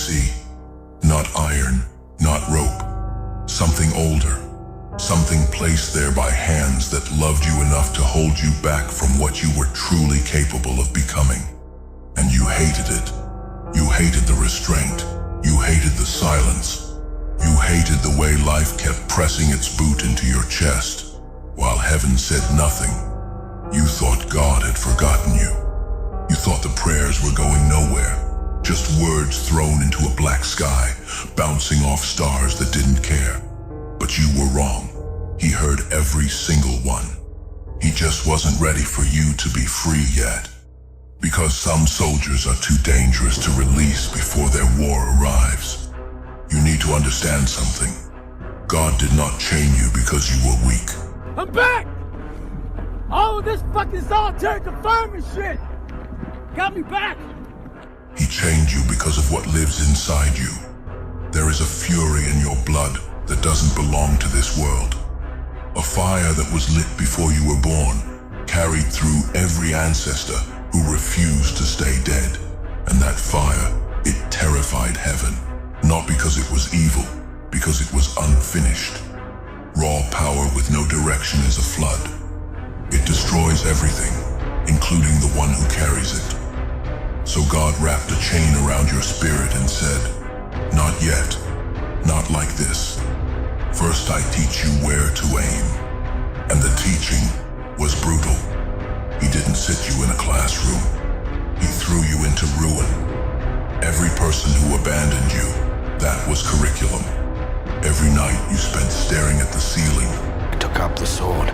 see. Not iron, not rope. Something older. Something placed there by hands that loved you enough to hold you back from what you were truly capable of becoming. And you hated it. You hated the restraint. You hated the silence. You hated the way life kept pressing its boot into your chest, while heaven said nothing. You thought God had forgotten you. You thought the prayers were going nowhere, just words thrown into a black sky, bouncing off stars that didn't care. But you were wrong. He heard every single one. He just wasn't ready for you to be free yet. Because some soldiers are too dangerous to release before their war arrives. You need to understand something. God did not chain you because you were weak. I'm back! All of this fucking solitary confinement shit got me back! He chained you because of what lives inside you. There is a fury in your blood that doesn't belong to this world. A fire that was lit before you were born, carried through every ancestor who refused to stay dead. And that fire, it terrified heaven. Not because it was evil, because it was unfinished. Raw power with no direction is a flood. It destroys everything, including the one who carries it. So God wrapped a chain around your spirit and said, "Not yet, not like this. First I teach you where to aim." And the teaching was brutal. He didn't sit you in a classroom. He threw you into ruin. Every person who abandoned you, that was curriculum. Every night you spent staring at the ceiling. I took up the sword,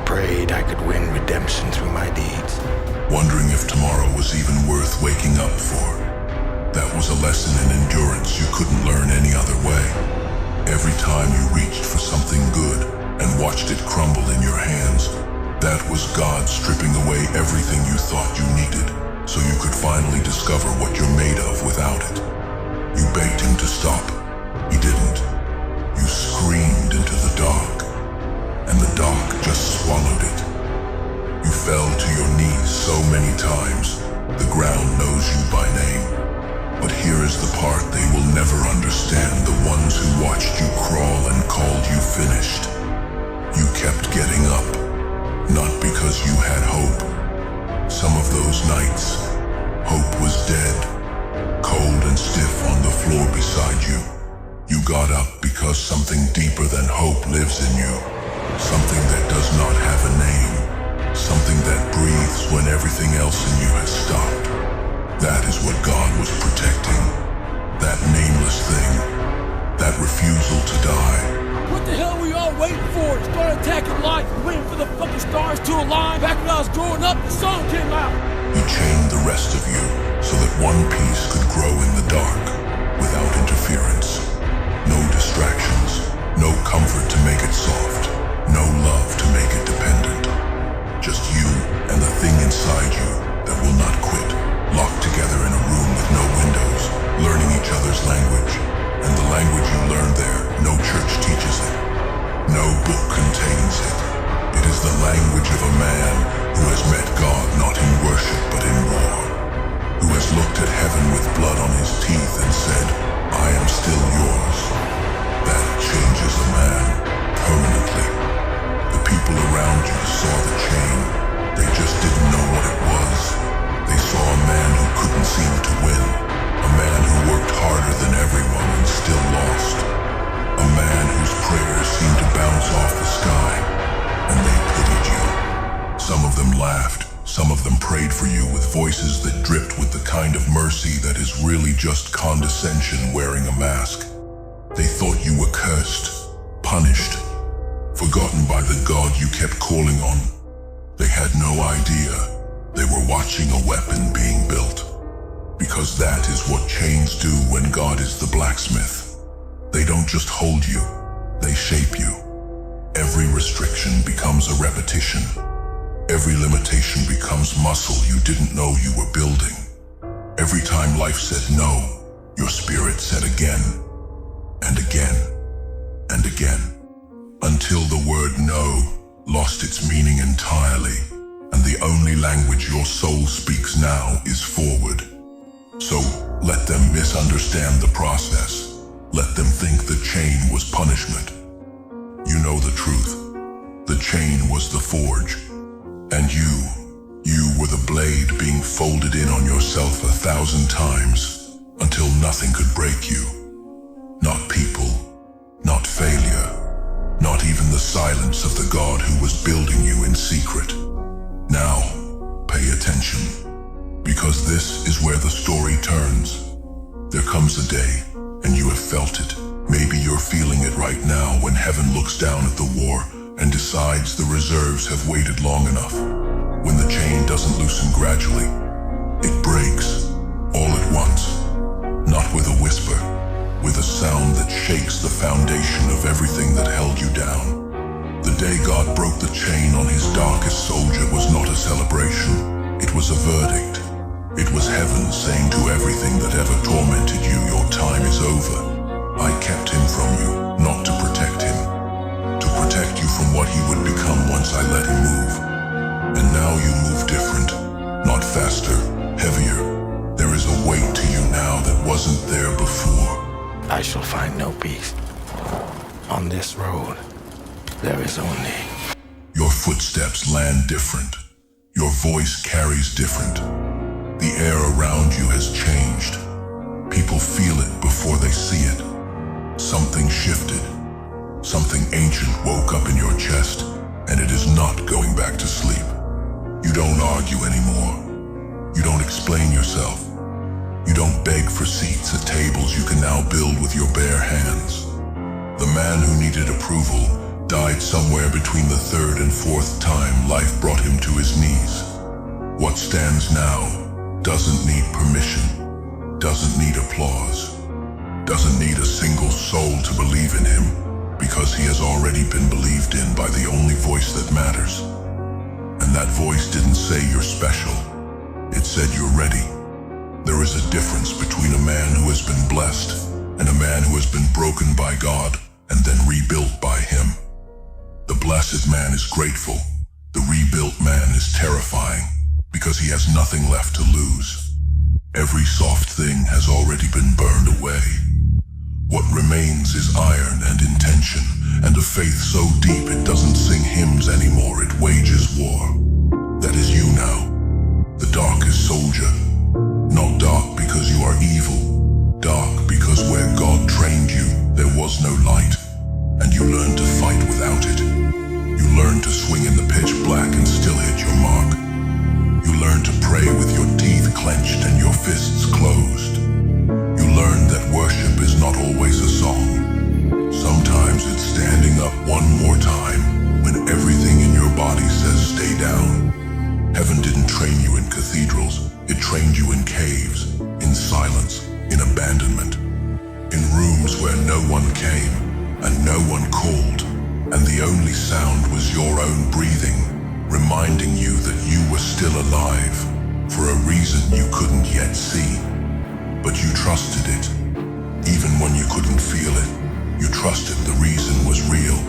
prayed I could win redemption through my deeds. Wondering if tomorrow was even worth waking up for. That was a lesson in endurance you couldn't learn any other way. Every time you reached for something good and watched it crumble in your hands, that was God stripping away everything you thought you needed, so you could finally discover what you're made of without it. You begged him to stop. He didn't. You screamed into the dark, and the dark just swallowed it. You fell to your knees so many times, the ground knows you by name. But here is the part they will never understand, the ones who watched you crawl and called you finished. You kept getting up, not because you had hope. Some of those nights, hope was dead, cold and stiff on the floor beside you. You got up because something deeper than hope lives in you. Something that does not have a name. Something that breathes when everything else in you has stopped. That is what God was protecting. That nameless thing. That refusal to die. What the hell were you all waiting for? Start attacking life, waiting for the fucking stars to align. Back when I was growing up, the sun came out. He chained the rest of you so that one piece could grow in the dark without interference. No distractions, no comfort to make it soft, no love to make it dependent. Just you and the thing inside you that will not quit, locked together in a room with no windows, learning each other's language. And the language you learn there, no church teaches it. No book contains it. It is the language of a man who has met God not in worship but in war. Who has looked at heaven with blood on his teeth and said, "I am still yours." That changes a man permanently. The people around you saw the chain. They just didn't know what it was. They saw a man who couldn't seem to win. A man who worked harder than everyone and still lost. A man whose prayers seemed to bounce off the sky. And they pitied you. Some of them laughed. Some of them prayed for you with voices that dripped with the kind of mercy that is really just condescension wearing a mask. They thought you were cursed, punished, forgotten by the God you kept calling on. They had no idea they were watching a weapon being built. Because that is what chains do when God is the blacksmith. They don't just hold you, they shape you. Every restriction becomes a repetition. Every limitation becomes muscle you didn't know you were building. Every time life said no, your spirit said again, and again, and again, until the word no lost its meaning entirely, and the only language your soul speaks now is forward. So, Let them misunderstand the process. Let them think the chain was punishment. You know the truth. The chain was the forge. And you were the blade being folded in on yourself 1,000 times until nothing could break you. Not people, not failure, not even the silence of the God who was building you in secret. Now, pay attention, because this is where the story turns. There comes a day, and you have felt it. Maybe you're feeling it right now when heaven looks down at the war and decides the reserves have waited long enough. When the chain doesn't loosen gradually, it breaks, all at once. Not with a whisper, with a sound that shakes the foundation of everything that held you down. The day God broke the chain on his darkest soldier was not a celebration, it was a verdict. It was heaven saying to everything that ever tormented you, your time is over. I kept him from you, not to protect him. To protect you from what he would become once I let him move. And now you move different, not faster, heavier. There is a weight to you now that wasn't there before. I shall find no peace. On this road, there is only... Your footsteps land different. Your voice carries different. The air around you has changed. People feel it before they see it. Something shifted. Something ancient woke up in your chest, and it is not going back to sleep. You don't argue anymore. You don't explain yourself. You don't beg for seats at tables you can now build with your bare hands. The man who needed approval died somewhere between the third and fourth time life brought him to his knees. What stands now doesn't need permission, doesn't need applause, doesn't need a single soul to believe in him, because he has already been believed in by the only voice that matters. And that voice didn't say you're special, it said you're ready. There is a difference between a man who has been blessed and a man who has been broken by God and then rebuilt by him. The blessed man is grateful, the rebuilt man is terrifying, because he has nothing left to lose. Every soft thing has already been burned away. What remains is iron and intention, and a faith so deep it doesn't sing hymns anymore, it wages war. That is you now, the darkest soldier. Not dark because you are evil, dark because where God trained you, there was no light, and you learned to fight without it. You learned to swing in the pitch black and still hit your mark. You learned to pray with your teeth clenched and your fists closed. You learned that worship is not always a song. Sometimes it's standing up one more time when everything in your body says stay down. Heaven didn't train you in cathedrals, it trained you in caves, in silence, in abandonment, in rooms where no one came and no one called, and the only sound was your own breathing, reminding you that you were still alive, for a reason you couldn't yet see. But you trusted it. Even when you couldn't feel it, you trusted the reason was real.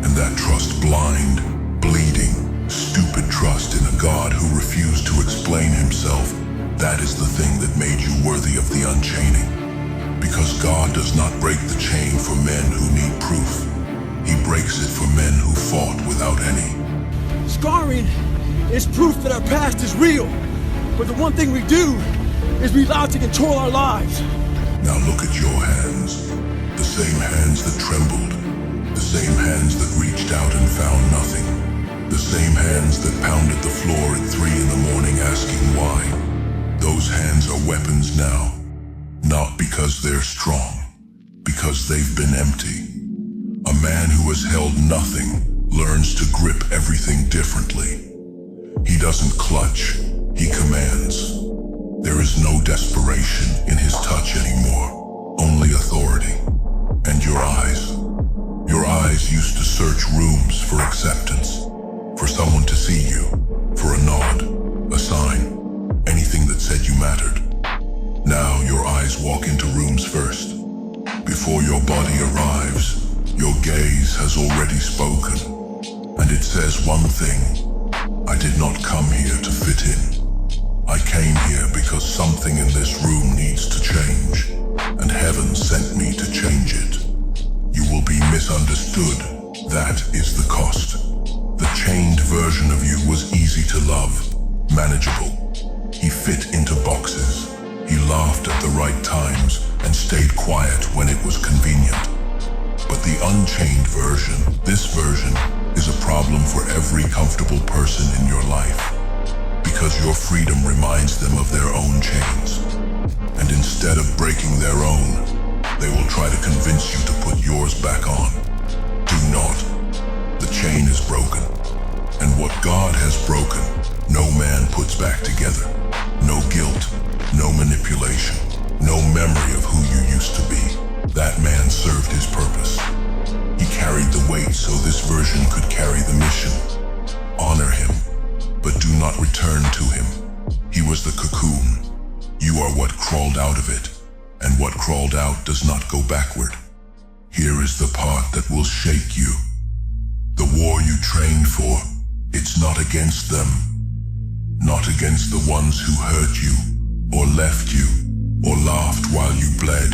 And that trust blind, bleeding, stupid trust in a God who refused to explain himself, that is the thing that made you worthy of the unchaining. Because God does not break the chain for men who need proof. He breaks it for men who fought without any. Scarring is proof that our past is real, but the one thing we do is we allow it to control our lives. Now look at your hands, the same hands that trembled, the same hands that reached out and found nothing, the same hands that pounded the floor at 3 in the morning asking why. Those hands are weapons now, not because they're strong, because they've been empty. A man who has held nothing learns to grip everything differently. He doesn't clutch, he commands. There is no desperation in his touch anymore, only authority. And your eyes. Your eyes used to search rooms for acceptance, for someone to see you, for a nod, a sign, anything that said you mattered. Now your eyes walk into rooms first. Before your body arrives, your gaze has already spoken, and it says one thing: I did not come here to fit in. I came here because something in this room needs to change, and heaven sent me to change it. You will be misunderstood. That is the cost. The chained version of you was easy to love, manageable. He fit into boxes. He laughed at the right times and stayed quiet when it was convenient. But the unchained version, this version, is a problem for every comfortable person in your life. Because your freedom reminds them of their own chains. And instead of breaking their own, they will try to convince you to put yours back on. Do not. The chain is broken. And what God has broken, no man puts back together. No guilt, no manipulation, no memory of who you used to be. That man served his purpose. He carried the weight so this version could carry the mission. Honor him, but do not return to him. He was the cocoon. You are what crawled out of it, and what crawled out does not go backward. Here is the part that will shake you. The war you trained for, it's not against them. Not against the ones who hurt you, or left you, or laughed while you bled.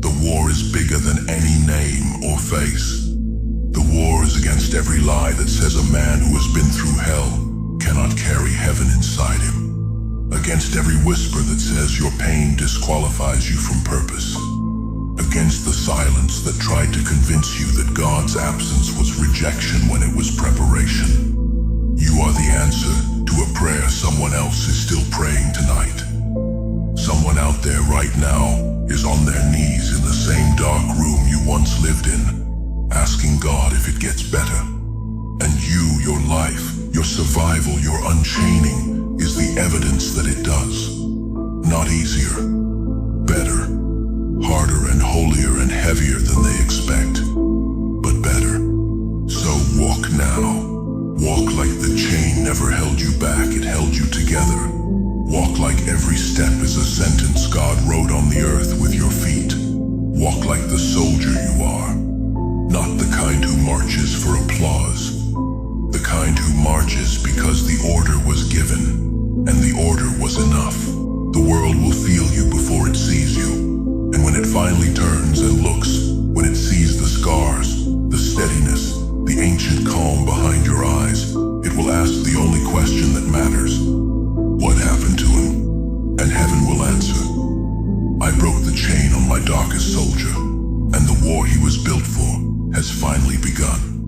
The war is bigger than any name or face. The war is against every lie that says a man who has been through hell cannot carry heaven inside him. Against every whisper that says your pain disqualifies you from purpose. Against the silence that tried to convince you that God's absence was rejection when it was preparation. You are the answer to a prayer someone else is still praying tonight. Someone out there right now is on their knees in the same dark room you once lived in, asking God if it gets better. And you, your life, your survival, your unchaining is the evidence that it does. Not easier, better, harder and holier and heavier than they expect, but better. So walk now. Walk like the chain never held you back, it held you together. Walk like every step is a sentence God wrote on the earth with your feet. Walk like the soldier you are, not the kind who marches for applause. The kind who marches because the order was given, and the order was enough. The world will feel you before it sees you, and when it finally turns and looks, when it sees the scars, the steadiness, the ancient calm behind your eyes, it will ask the only question that matters. What happened to him? And heaven will answer. I broke the chain on my darkest soldier.